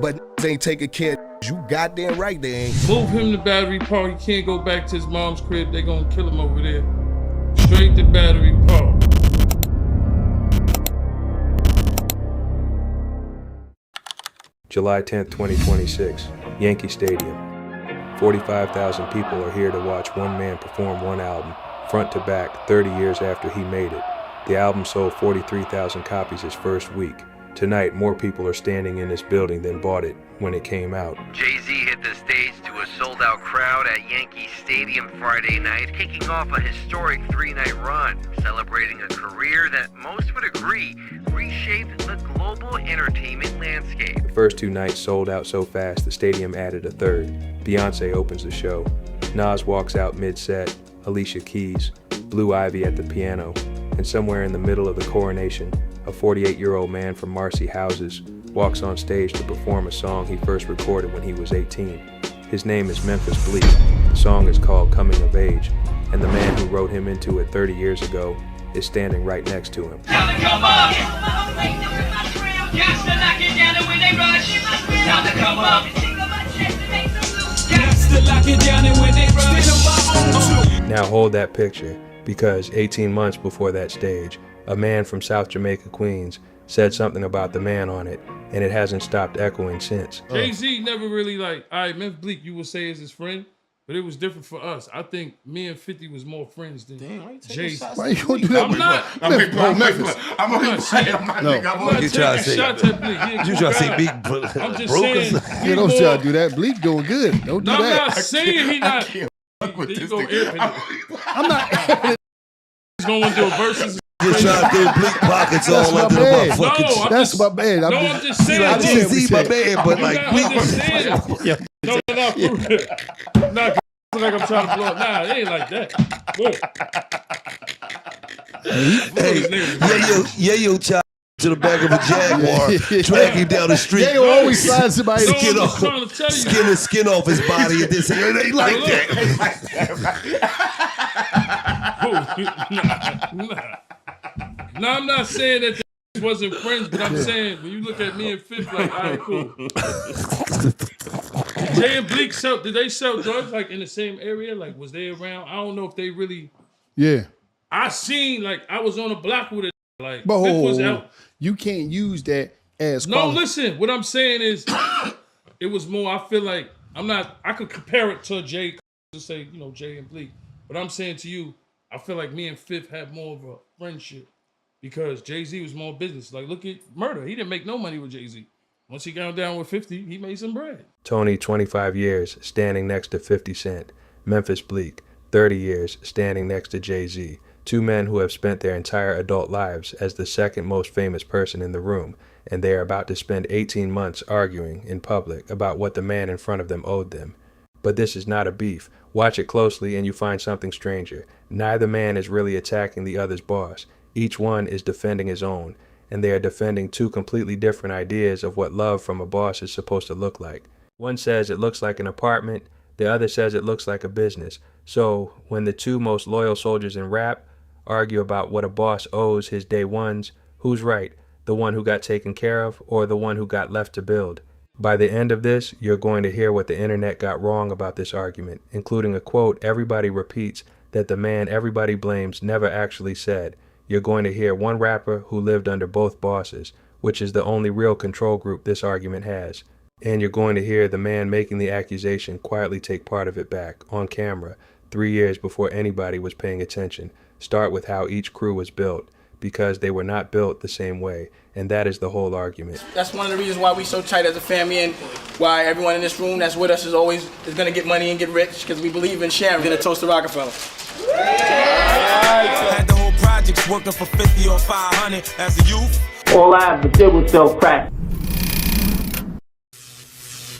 but ain't taking care of you goddamn right they ain't. Move him to Battery Park. He can't go back to his mom's crib. They gonna kill him over there. Straight to Battery Park. July 10th, 2026, Yankee Stadium. 45,000 people are here to watch one man perform one album, front to back, 30 years after he made it. The album sold 43,000 copies his first week. Tonight, more people are standing in this building than bought it when it came out. Jay-Z hit the stage to a sold-out crowd at Yankee Stadium Friday night, kicking off a historic 3-night run, celebrating a career that most would agree reshaped the global entertainment landscape. The first 2 nights sold out so fast the stadium added a third. Beyonce opens the show. Nas walks out mid-set, Alicia Keys, Blue Ivy at the piano, and somewhere in the middle of the coronation, a 48-year-old man from Marcy Houses walks on stage to perform a song he first recorded when he was 18. His name is Memphis Bleek. The song is called Coming of Age, and the man who wrote him into it 30 years ago is standing right next to him. Now hold that picture, because 18 months before that stage, a man from South Jamaica, Queens, said something about the man on it, and it hasn't stopped echoing since. Jay-Z never really like, all right, Memphis Bleek, you would say is his friend, but it was different for us. I think me and 50 was more friends than Jay-Z. Why you gonna do that? I'm not. I'm only saying, I'm not You trying to say, you trying to say big I'm just saying. Yeah, don't try to do that. Bleek doing good. Don't do I'm that. not saying he not. With There you this go, nigga. I'm not. He's going to do verses. You're trying to do Bleek pockets That's all my under man. the motherfucking That's my man. I'm just saying. I didn't see my man, but like Yeah. No, Nah, like I'm trying to blow up. Nah, it ain't like that. Hey, Yayo child to the back of a Jaguar, drag him down the street. Yayo always finds somebody to skin off, skin off his body, and then say, it ain't like that. No, I'm not saying that they wasn't friends, but I'm saying when you look at me and Fifth, like, all right, cool. Jay and Bleek did they sell drugs like in the same area? Like, was they around? I don't know if they really. Yeah. I seen, like, I was on a block with it. Like, but Fifth was out. You can't use that as no, listen, what I'm saying is it was more, I feel like I could compare it to Jay to say, you know, Jay and Bleek. But I'm saying to you, I feel like me and Fifth had more of a friendship because Jay-Z was more business. Like, look at Murda. He didn't make no money with Jay-Z. Once he got down with 50, he made some bread. Tony, 25 years, standing next to 50 Cent. Memphis Bleek, 30 years, standing next to Jay-Z. 2 men who have spent their entire adult lives as the second most famous person in the room, and they are about to spend 18 months arguing in public about what the man in front of them owed them. But this is not a beef. Watch it closely and you find something stranger. Neither man is really attacking the other's boss. Each one is defending his own, and they are defending 2 completely different ideas of what love from a boss is supposed to look like. One says it looks like an apartment, the other says it looks like a business. So when the 2 most loyal soldiers in rap argue about what a boss owes his day ones, who's right, the one who got taken care of or the one who got left to build? By the end of this, you're going to hear what the internet got wrong about this argument, including a quote everybody repeats that the man everybody blames never actually said. You're going to hear one rapper who lived under both bosses, which is the only real control group this argument has. And you're going to hear the man making the accusation quietly take part of it back, on camera, 3 years before anybody was paying attention. Start with how each crew was built, because they were not built the same way, and that is the whole argument. That's one of the reasons why we so tight as a family, and why everyone in this room that's with us is always gonna get money and get rich, because we believe in sharing. We're gonna toast to Roc-A-Fella. Had the whole project working for 50 or 500 as a youth. All I ever did was sell crack.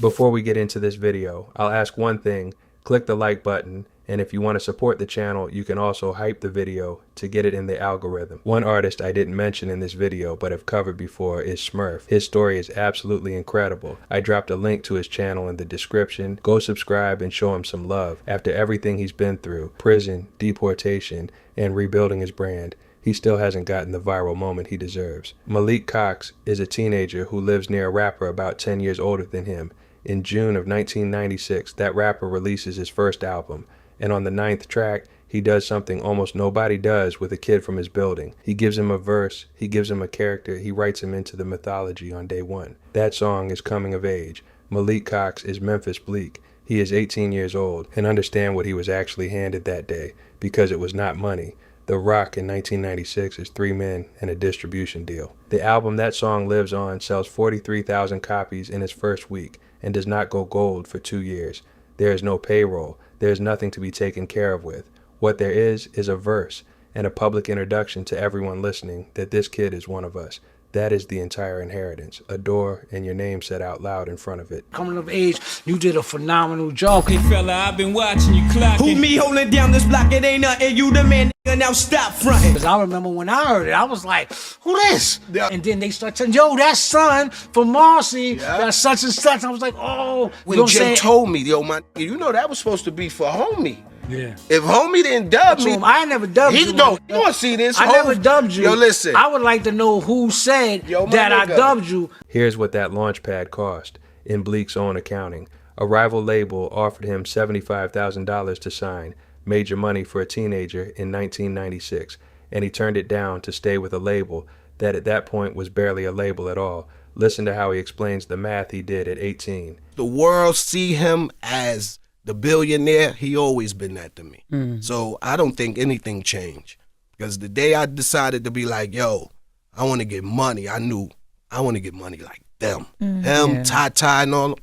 Before we get into this video, I'll ask one thing. Click the like button, and if you want to support the channel, you can also hype the video to get it in the algorithm. One artist I didn't mention in this video but have covered before is Smurf. His story is absolutely incredible. I dropped a link to his channel in the description. Go subscribe and show him some love. After everything he's been through, prison, deportation, and rebuilding his brand, he still hasn't gotten the viral moment he deserves. Malik Cox is a teenager who lives near a rapper about 10 years older than him. In June of 1996, that rapper releases his first album, and on the 9th track, he does something almost nobody does with a kid from his building. He gives him a verse, he gives him a character, he writes him into the mythology on day one. That song is Coming of Age. Malik Cox is Memphis Bleek. He is 18 years old and understand what he was actually handed that day, because it was not money. The Roc in 1996 is 3 men and a distribution deal. The album that song lives on sells 43,000 copies in its first week and does not go gold for 2 years. There is no payroll. There is nothing to be taken care of with. What there is a verse and a public introduction to everyone listening that this kid is one of us. That is the entire inheritance. A door and your name said out loud in front of it. Coming of age, you did a phenomenal job. Hey fella, I've been watching you clocking. Who me holding down this block? It ain't nothing. You the man, nigga. Now stop fronting. Because I remember when I heard it, I was like, who this? Yeah. And then they start telling, yo, that's son from Marcy. That's such and such. I was like, oh. When Jay told me, yo, you know that was supposed to be for homie. Yeah. If homie didn't dub me, I never dubbed you. You want to see this? I never dubbed you. Yo, listen. I would like to know who said that I dubbed you. Here's what that launch pad cost in Bleek's own accounting. A rival label offered him $75,000 to sign, major money for a teenager, in 1996, and he turned it down to stay with a label that at that point was barely a label at all. Listen to how he explains the math he did at 18. The world see him as the billionaire. He always been that to me. So I don't think anything changed. Because the day I decided to be like, yo, I want to get money, I knew I want to get money like them. Him, Ty, and all.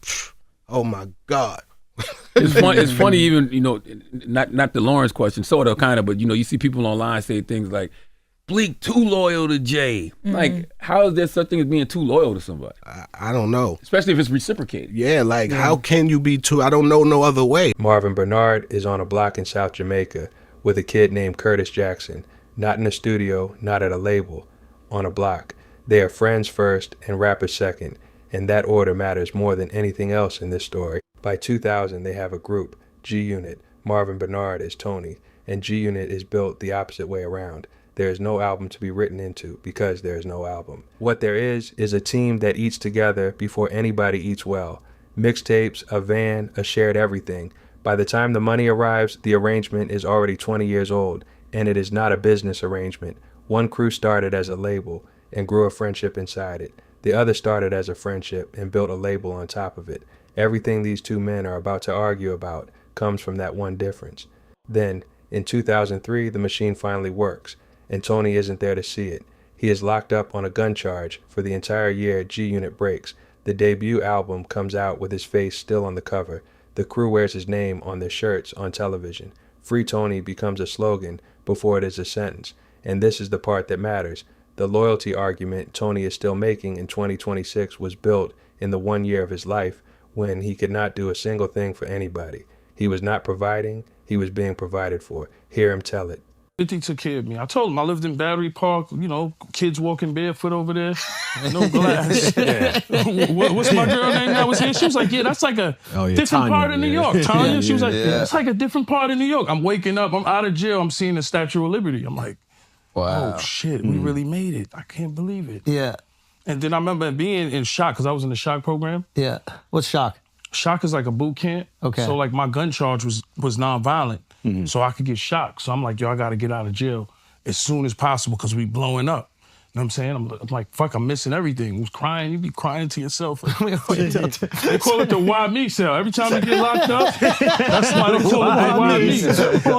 Oh my God. It's funny even, you know, not the Lawrence question, sort of, kind of, but you know, you see people online say things like, Bleek too loyal to Jay. Like, how is there such thing as being too loyal to somebody? I don't know. Especially if it's reciprocated. Yeah, like, how can you be too? I don't know no other way. Marvin Bernard is on a block in South Jamaica with a kid named Curtis Jackson. Not in a studio, not at a label, on a block. They are friends first and rappers second, and that order matters more than anything else in this story. By 2000, they have a group, G-Unit. Marvin Bernard is Tony, and G-Unit is built the opposite way around. There is no album to be written into because there is no album. What there is a team that eats together before anybody eats well. Mixtapes, a van, a shared everything. By the time the money arrives, the arrangement is already 20 years old, and it is not a business arrangement. One crew started as a label and grew a friendship inside it. The other started as a friendship and built a label on top of it. Everything these two men are about to argue about comes from that one difference. Then, in 2003, the machine finally works, and Tony isn't there to see it. He is locked up on a gun charge. For the entire year, G-Unit breaks. The debut album comes out with his face still on the cover. The crew wears his name on their shirts on television. Free Tony becomes a slogan before it is a sentence. And this is the part that matters. The loyalty argument Tony is still making in 2026 was built in the 1 year of his life when he could not do a single thing for anybody. He was not providing, he was being provided for. Hear him tell it. 50 took care of me. I told him I lived in Battery Park, you know, kids walking barefoot over there, no glass. What's my girl name that was here? She was like, yeah, that's like a different part of New York. Tanya, she was like, it's like a different part of New York. I'm waking up, I'm out of jail, I'm seeing the Statue of Liberty. I'm like, wow. Oh shit, we really made it. I can't believe it. Yeah. And then I remember being in shock, because I was in the shock program. Yeah. What's shock? Shock is like a boot camp. Okay. So like my gun charge was nonviolent. So I could get shocked. So I'm like, yo, I gotta get out of jail as soon as possible because we blowing up. You know what I'm saying? I'm like, fuck, I'm missing everything. Who's crying? You be crying to yourself. They call it the why me cell. Every time you get locked up, that's why they call it the why me.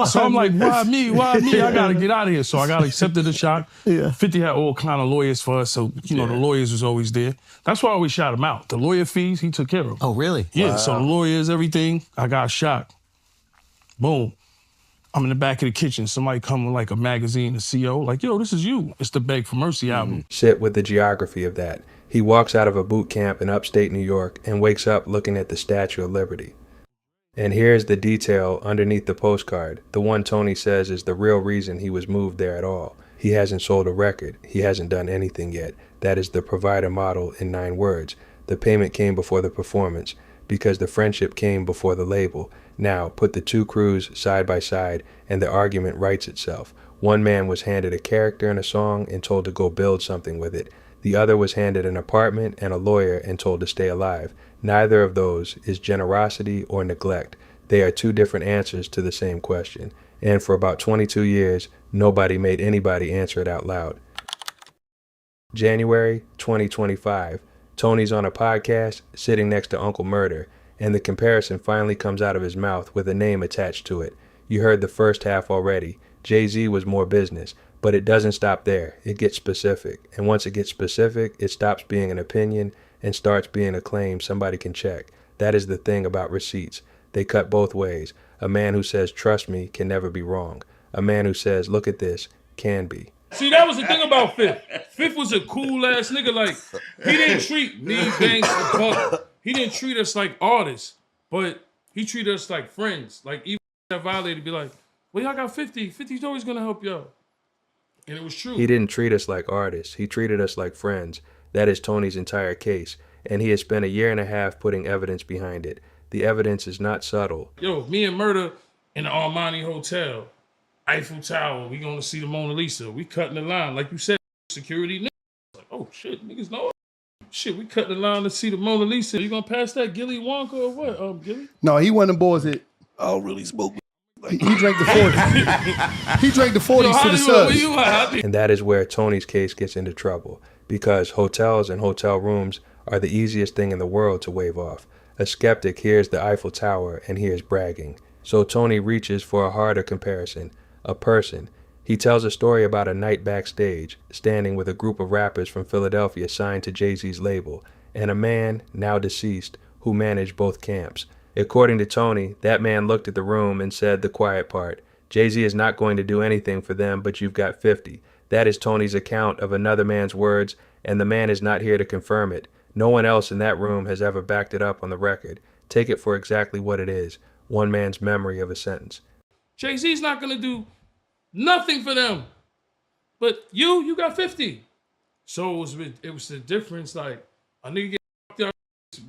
So I'm like, why me? Why me? I gotta get out of here. So I got accepted the shock. 50 had all kind of lawyers for us. So, you know, the lawyers was always there. That's why I always shot him out. The lawyer fees, he took care of them. Oh, really? Yeah, so the lawyers, everything, I got shot. Boom. I'm in the back of the kitchen. Somebody come with like a magazine, a CO, like, yo, this is you. It's the Beg for Mercy album. Sit with the geography of that. He walks out of a boot camp in upstate New York and wakes up looking at the Statue of Liberty. And here's the detail underneath the postcard, the one Tony says is the real reason he was moved there at all. He hasn't sold a record. He hasn't done anything yet. That is the provider model in 9 words. The payment came before the performance because the friendship came before the label. Now, put the two crews side by side and the argument writes itself. One man was handed a character in a song and told to go build something with it. The other was handed an apartment and a lawyer and told to stay alive. Neither of those is generosity or neglect. They are two different answers to the same question. And for about 22 years, nobody made anybody answer it out loud. January 2025. Tony's on a podcast sitting next to Uncle Murda, and the comparison finally comes out of his mouth with a name attached to it. You heard the first half already. Jay-Z was more business, but it doesn't stop there. It gets specific, and once it gets specific, it stops being an opinion and starts being a claim somebody can check. That is the thing about receipts. They cut both ways. A man who says, trust me, can never be wrong. A man who says, look at this, can be. See, that was the thing about Fifth. Fifth was a cool ass nigga. Like, he didn't treat me, Banks, and Buck. He didn't treat us like artists, but he treated us like friends. Like, even that violated, be like, well, y'all got 50. 50's always gonna help y'all. And it was true. He didn't treat us like artists. He treated us like friends. That is Tony's entire case. And he has spent 1.5 years putting evidence behind it. The evidence is not subtle. Yo, me and Murda in the Armani Hotel, Eiffel Tower, we gonna see the Mona Lisa. We cutting the line. Like you said, security niggas. Like, oh shit, niggas know. Shit, we cut the line to see the Mona Lisa. You gonna pass that Gilly Wonka or what? Gilly? No, he wasn't boys that I don't really smoke. he drank the 40s. He drank the 40s to the subs. And that is where Tony's case gets into trouble, because hotels and hotel rooms are the easiest thing in the world to wave off. A skeptic hears the Eiffel Tower and hears bragging. So Tony reaches for a harder comparison, a person. He tells a story about a night backstage, standing with a group of rappers from Philadelphia signed to Jay-Z's label, and a man, now deceased, who managed both camps. According to Tony, that man looked at the room and said the quiet part, Jay-Z is not going to do anything for them, but you've got 50. That is Tony's account of another man's words, and the man is not here to confirm it. No one else in that room has ever backed it up on the record. Take it for exactly what it is, one man's memory of a sentence. Jay-Z's not gonna do nothing for them. But you got 50. So it was the difference, like, a nigga get fucked up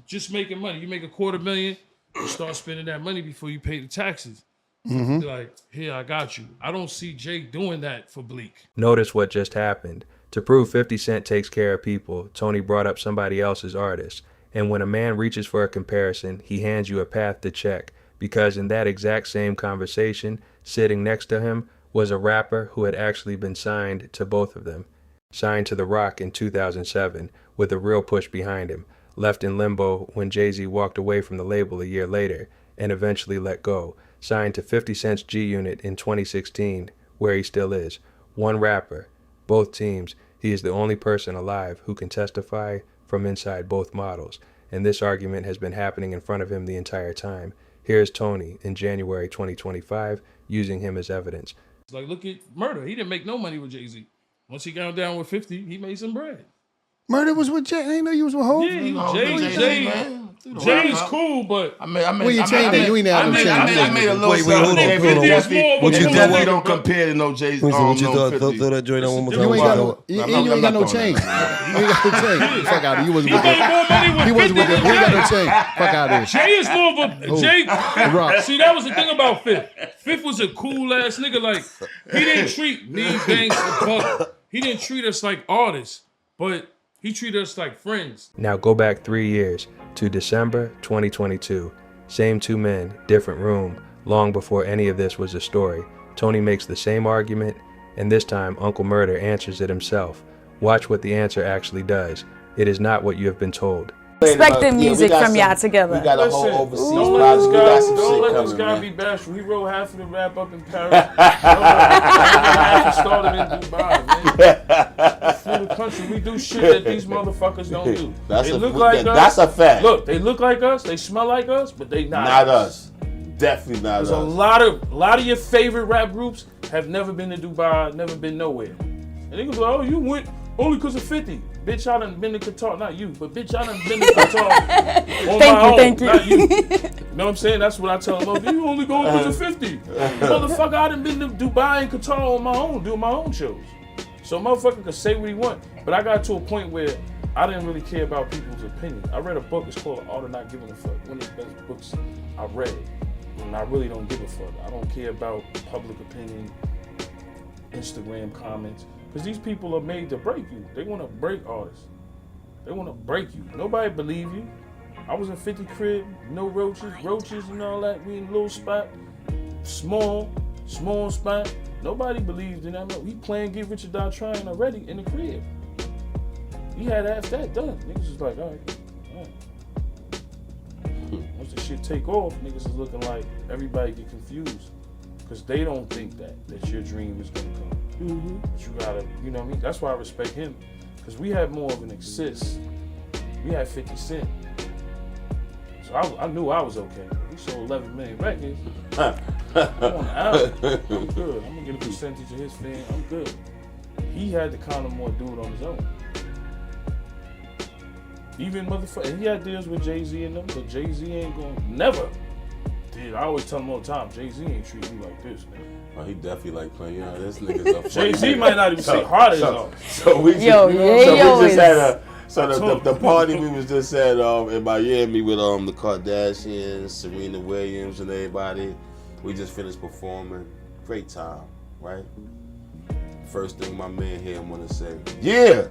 just making money. You make $250,000, you start spending that money before you pay the taxes. Mm-hmm. Like, here, I got you. I don't see Jay doing that for Bleek. Notice what just happened. To prove 50 Cent takes care of people, Tony brought up somebody else's artist. And when a man reaches for a comparison, he hands you a path to check. Because in that exact same conversation, sitting next to him was a rapper who had actually been signed to both of them. Signed to The Roc in 2007, with a real push behind him. Left in limbo when Jay-Z walked away from the label a year later, and eventually let go. Signed to 50 Cent's G-Unit in 2016, where he still is. One rapper, both teams. He is the only person alive who can testify from inside both models, and this argument has been happening in front of him the entire time. Here's Tony in January 2025 using him as evidence. Like, look at Murda. He didn't make no money with Jay-Z. Once he got down with 50, he made some bread. Murda was with Jay. I didn't know you was with Hov. Yeah, Jay's cool, but where your chain at? You ain't had no chain. I made a little What you definitely don't compare to no Jay-Z. What you throw that joint on one more time? You ain't got no chain. You ain't got no chain. Fuck out of here. You wasn't with him. He wasn't with him. He ain't got no chain. Fuck out of here. Jay is more of a Jay. See, that was the thing about Fifth. Fifth was a cool ass nigga. Like, he didn't treat me, Banks, and Buck. He didn't treat us like artists, but he treated us like friends. Now go back 3 years to December 2022. Same two men, different room, long before any of this was a story. Tony makes the same argument, and this time Uncle Murda answers it himself. Watch what the answer actually does. It is not what you have been told. Expecting music from y'all together. We got a whole overseas Don't project. We got some don't shit let coming, this guy man. be bashful. He wrote half of the rap up in Paris. Half he started in Dubai, man. Through the country, we do shit that these motherfuckers don't do. That's they a- look like us. that's a fact. Look, they look like us. They smell like us, but they not us. Definitely not us. There's a lot of your favorite rap groups have never been to Dubai, never been nowhere. And they go, oh, you went only because of 50. Bitch, I done been to Qatar. Not you, but bitch, I done been to Qatar on my own. Thank you. Not you. You know what I'm saying? That's what I tell them. You only going because of 50. Motherfucker, I done been to Dubai and Qatar on my own, doing my own shows. So motherfucker could say what he want. But I got to a point where I didn't really care about people's opinion. I read a book, it's called Art of Not Giving a Fuck. One of the best books I read. And I really don't give a fuck. I don't care about public opinion. Instagram comments. Because these people are made to break you. They want to break artists. They want to break you. Nobody believe you. I was in 50 crib, no roaches and all that. We in a little spot, small spot. Nobody believed in that. No, he playing Get Rich or Die Trying already in the crib. He had half that done. Niggas was like, all right. Once the shit take off, niggas is looking like everybody get confused. Because they don't think that your dream is gonna come. Mm-hmm. But you gotta, you know what I mean? That's why I respect him. Because we had more of an exist. We had 50 Cent. So I knew I was okay. We sold 11 million records. I'm on the album. I'm good. I'm gonna get a percentage of his fame. I'm good. He had to kind of more do it on his own. Even motherfucker, he had deals with Jay-Z and them, but Jay-Z ain't gonna never. Dude, I always tell him all the time, Jay-Z ain't treat me like this, man. Oh, he definitely like playing. Yeah, this nigga's up. Jay-Z might not even say hard as all. So we just had the party we was just at in Miami with the Kardashians, Serena Williams, and everybody. We just finished performing. Great time, right? First thing my man here wanna say, yeah,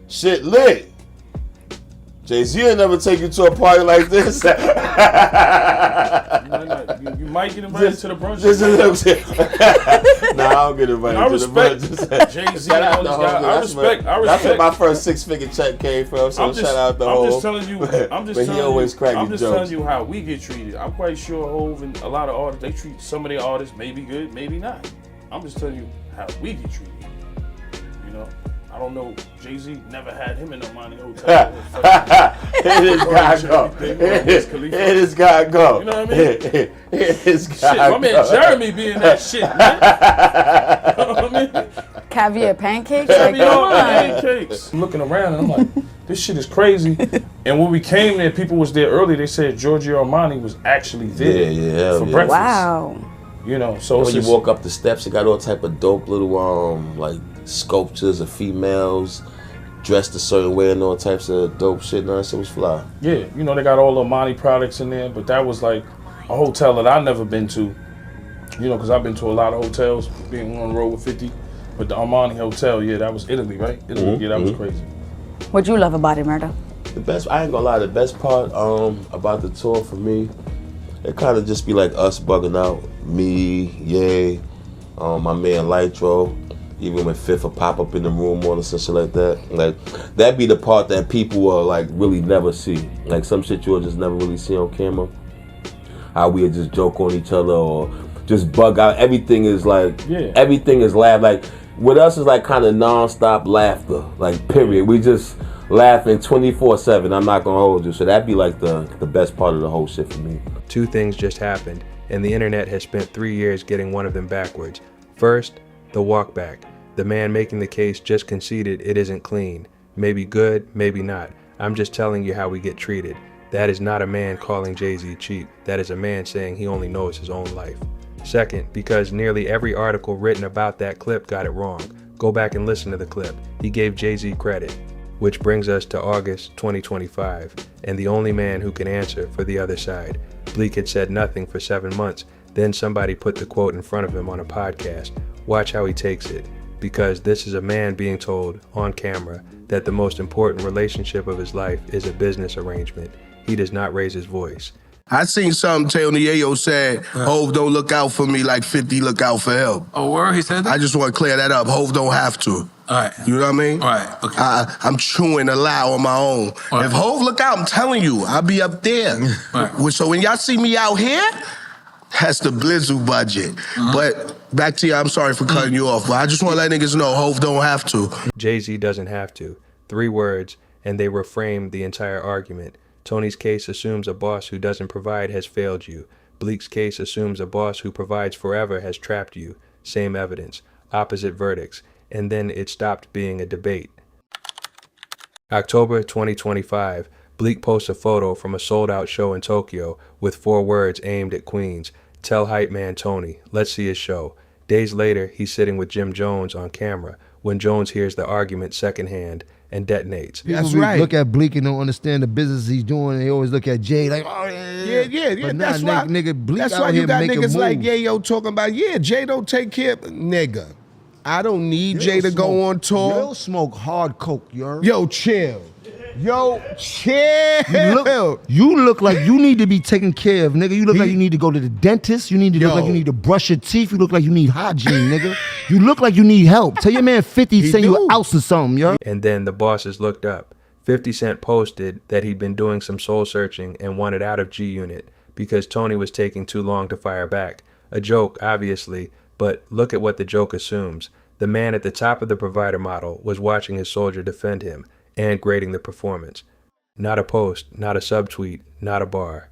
shit lit. Jay-Z will never take you to a party like this. You might get invited to the brunch. Nah, I don't get invited to the brunch. Jay-Z and all these guys. I respect. That's where my first 6-figure check came from. So shout out to Hov. I'm just telling you how we get treated. I'm quite sure Hov and a lot of artists, they treat some of their artists maybe good, maybe not. I'm just telling you how we get treated. You know? I don't know. Jay-Z never had him in the money hotel. It has got to go. You know what I mean? Shit, my man Jeremy being that shit, man. You know what I mean? Caviar pancakes? Caviar pancakes. I'm looking around and I'm like, this shit is crazy. And when we came there, people was there early. They said Giorgio Armani was actually there for breakfast. Wow. You know, so when you walk up the steps, you got all type of dope little like sculptures of females dressed a certain way and all types of dope shit. And that shit was fly. Yeah, you know, they got all the Armani products in there, but that was like a hotel that I've never been to. You know, because I've been to a lot of hotels, being on the road with 50. But the Armani Hotel, yeah, that was Italy, right? Italy, yeah, that was crazy. What'd you love about it, Murda? The best, I ain't gonna lie, the best part about the tour for me, it kind of just be like us bugging out. Me, Ye, my man Lytro, even when Fifth would pop up in the room or some shit like that. Like, that'd be the part that people will like really never see. Like some shit you'll just never really see on camera. How we would just joke on each other or just bug out. Everything is like, everything is laugh. Like, with us is like kind of non-stop laughter, like period. We just laughing 24/7. I'm not gonna hold you. So that'd be like the best part of the whole shit for me. Two things just happened, and the internet has spent 3 years getting one of them backwards. First, the walk back. The man making the case just conceded it isn't clean. Maybe good, maybe not. I'm just telling you how we get treated. That is not a man calling Jay-Z cheap. That is a man saying he only knows his own life. Second, because nearly every article written about that clip got it wrong. Go back and listen to the clip. He gave Jay-Z credit. Which brings us to August 2025, and the only man who can answer for the other side. Bleek had said nothing for 7 months. Then somebody put the quote in front of him on a podcast. Watch how he takes it. Because this is a man being told, on camera, that the most important relationship of his life is a business arrangement. He does not raise his voice. I seen something Tony Yayo said, Hov don't look out for me like 50 look out for him. Oh, word? He said that? I just want to clear that up. Hov don't have to. All right. You know what I mean? All right, okay. I'm chewing a lie on my own. Right. If Hov look out, I'm telling you, I'll be up there. Right. So when y'all see me out here, that's the Blizzle budget. But back to you, I'm sorry for cutting you off, but I just want to let niggas know Hov don't have to. Jay-Z doesn't have to. 3 words, and they reframe the entire argument. Tony's case assumes a boss who doesn't provide has failed you. Bleek's case assumes a boss who provides forever has trapped you. Same evidence, opposite verdicts, and then it stopped being a debate. October 2025, Bleek posts a photo from a sold-out show in Tokyo with 4 words aimed at Queens. Tell hype man Tony, let's see his show. Days later, he's sitting with Jim Jones on camera when Jones hears the argument secondhand and detonates. That's right. Look at Bleek and don't understand the business he's doing. They always look at Jay like, oh yeah. But that's nah, why, nigga Bleek that's out why here you got making niggas like moves. Yayo talking about, Jay don't take care of nigga. I don't need Jay to go on tour. Yo smoke hard coke, yo. Yo, chill. Yo, chill. You look like you need to be taken care of, nigga. You look like you need to go to the dentist. You need to look like you need to brush your teeth. You look like you need hygiene, nigga. You look like you need help. Tell your man 50 send you an ounce or something, yo. And then the bosses looked up. 50 Cent posted that he'd been doing some soul searching and wanted out of G-Unit because Tony was taking too long to fire back. A joke, obviously, but look at what the joke assumes. The man at the top of the provider model was watching his soldier defend him and grading the performance. Not a post, not a subtweet, not a bar.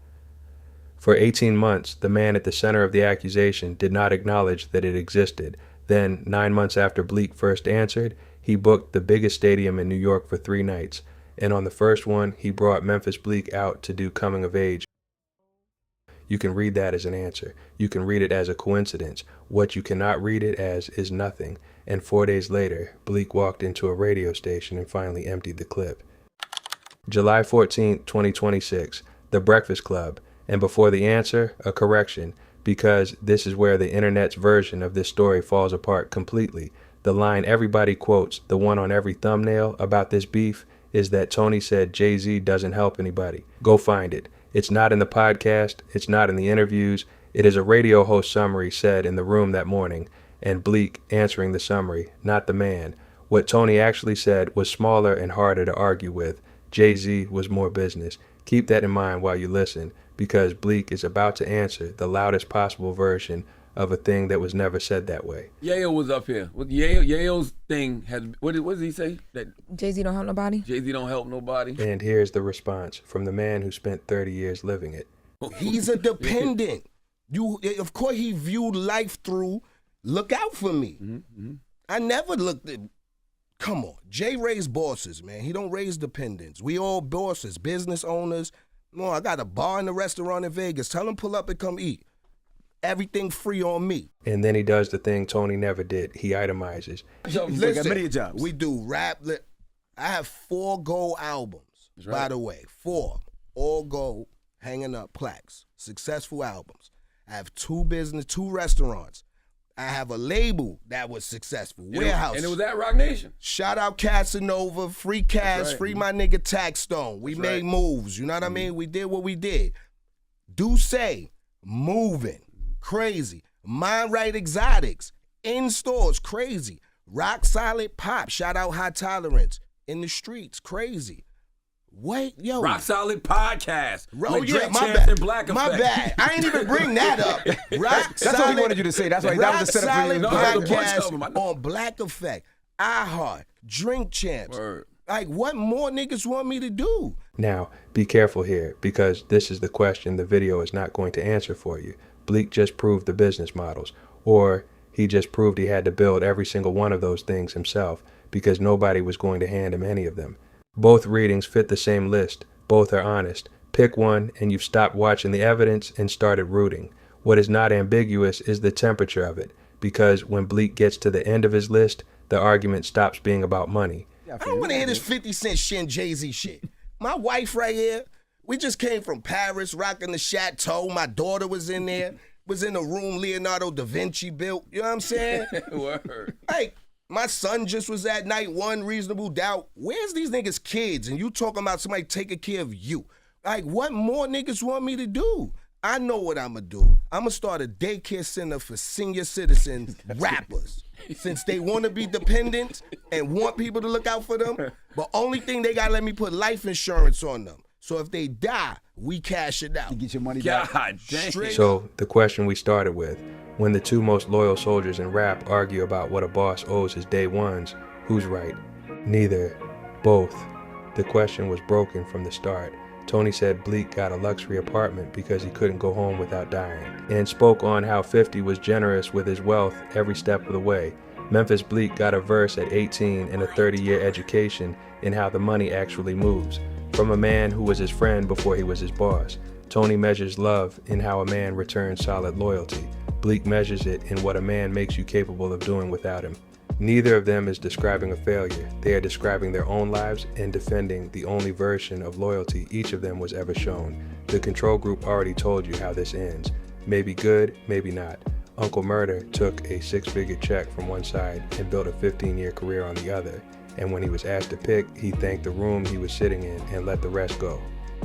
For 18 months, the man at the center of the accusation did not acknowledge that it existed. Then, 9 months after Bleek first answered, he booked the biggest stadium in New York for 3 nights. And on the first one, he brought Memphis Bleek out to do Coming of Age. You can read that as an answer. You can read it as a coincidence. What you cannot read it as is nothing. And 4 days later, Bleek walked into a radio station and finally emptied the clip. July 14, 2026, The Breakfast Club. And before the answer, a correction, because this is where the internet's version of this story falls apart completely. The line everybody quotes, the one on every thumbnail about this beef, is that Tony said Jay-Z doesn't help anybody. Go find it. It's not in the podcast. It's not in the interviews. It is a radio host summary said in the room that morning, and Bleek answering the summary, not the man. What Tony actually said was smaller and harder to argue with. Jay-Z was more business. Keep that in mind while you listen, because Bleek is about to answer the loudest possible version of a thing that was never said that way. Yayo was up here. Yayo's thing had, what does he say? That Jay-Z don't help nobody? Jay-Z don't help nobody. And here's the response from the man who spent 30 years living it. He's a dependent. Of course he viewed life through, look out for me. I never looked at, come on. Jay raised bosses, man. He don't raise dependents. We all bosses, business owners. No, I got a bar and a restaurant in Vegas. Tell him pull up and come eat. Everything free on me. And then he does the thing Tony never did. He itemizes. Listen, we do rap. I have 4 gold albums, by the way. 4. All gold, hanging up plaques. Successful albums. I have 2 restaurants. I have a label that was successful. Warehouse. And it was at Roc Nation. Shout out Casanova, free Cass, free my nigga Taxstone. We made moves, you know what I mean? We did what we did. Do say, moving. Crazy. Mind Right Exotics. In stores. Crazy. Rock Solid Pop. Shout out High Tolerance. In the streets. Crazy. Wait, yo. Rock Solid Podcast. Oh, yeah, my bad. My bad. I ain't even bring that up. That's what we wanted you to say. That's why that was the setup for you. Podcast on Black Effect. iHeart. Drink Champs. Like, what more niggas want me to do? Now, be careful here, because this is the question the video is not going to answer for you. Bleek just proved the business models, or he just proved he had to build every single one of those things himself, because nobody was going to hand him any of them. Both readings fit the same list. Both are honest. Pick one, and you've stopped watching the evidence and started rooting. What is not ambiguous is the temperature of it, because when Bleek gets to the end of his list, the argument stops being about money. I don't want to hear this 50 Cent shit and Jay-Z shit. My wife right here, we just came from Paris, rocking the Chateau. My daughter was in there, was in the room Leonardo da Vinci built. You know what I'm saying? Word. Like, my son just was at night, One Reasonable Doubt. Where's these niggas' kids? And you talking about somebody taking care of you. Like, what more niggas want me to do? I know what I'm going to do. I'm going to start a daycare center for senior citizens, rappers. Since they want to be dependent and want people to look out for them, but only thing they got to let me put life insurance on them. So if they die, we cash it out. You get your money back. God dang. So the question we started with, when the 2 most loyal soldiers in rap argue about what a boss owes his day ones, who's right? Neither. Both. The question was broken from the start. Tony said Bleek got a luxury apartment because he couldn't go home without dying, and spoke on how 50 was generous with his wealth every step of the way. Memphis Bleek got a verse at 18 and a 30-year education in how the money actually moves, from a man who was his friend before he was his boss. Tony measures love in how a man returns solid loyalty. Bleek measures it in what a man makes you capable of doing without him. Neither of them is describing a failure. They are describing their own lives and defending the only version of loyalty each of them was ever shown. The control group already told you how this ends. Maybe good, maybe not. Uncle Murda took a 6-figure check from one side and built a 15-year career on the other, and when he was asked to pick, he thanked the room he was sitting in and let the rest go.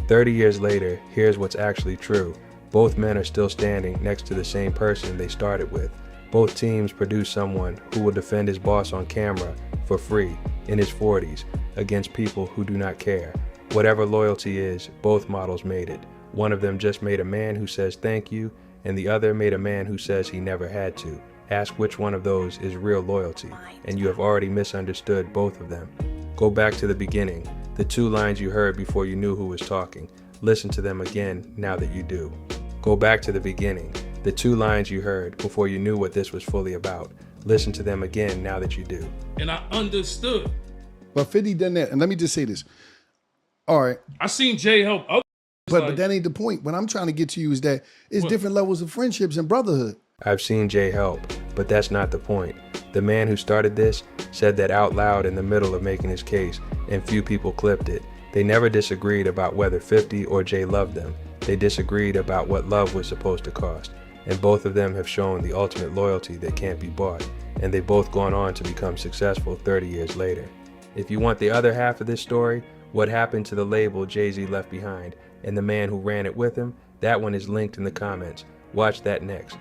30 years later, here's what's actually true. Both men are still standing next to the same person they started with. Both teams produce someone who will defend his boss on camera for free in his 40s against people who do not care. Whatever loyalty is, both models made it. One of them just made a man who says thank you, and the other made a man who says he never had to. Ask which one of those is real loyalty, and you have already misunderstood both of them. Go back to the beginning, the 2 lines you heard before you knew who was talking. Listen to them again now that you do. Go back to the beginning, the 2 lines you heard before you knew what this was fully about. Listen to them again now that you do. And I understood. But 50 done that, and let me just say this. All right. I seen Jay help others. But that ain't the point. What I'm trying to get to you is that it's different levels of friendships and brotherhood. I've seen Jay help, but that's not the point. The man who started this said that out loud in the middle of making his case, and few people clipped it. They never disagreed about whether 50 or Jay loved them. They disagreed about what love was supposed to cost. And both of them have shown the ultimate loyalty that can't be bought, and they've both gone on to become successful 30 years later. If you want the other half of this story, what happened to the label Jay-Z left behind, and the man who ran it with him, that one is linked in the comments. Watch that next.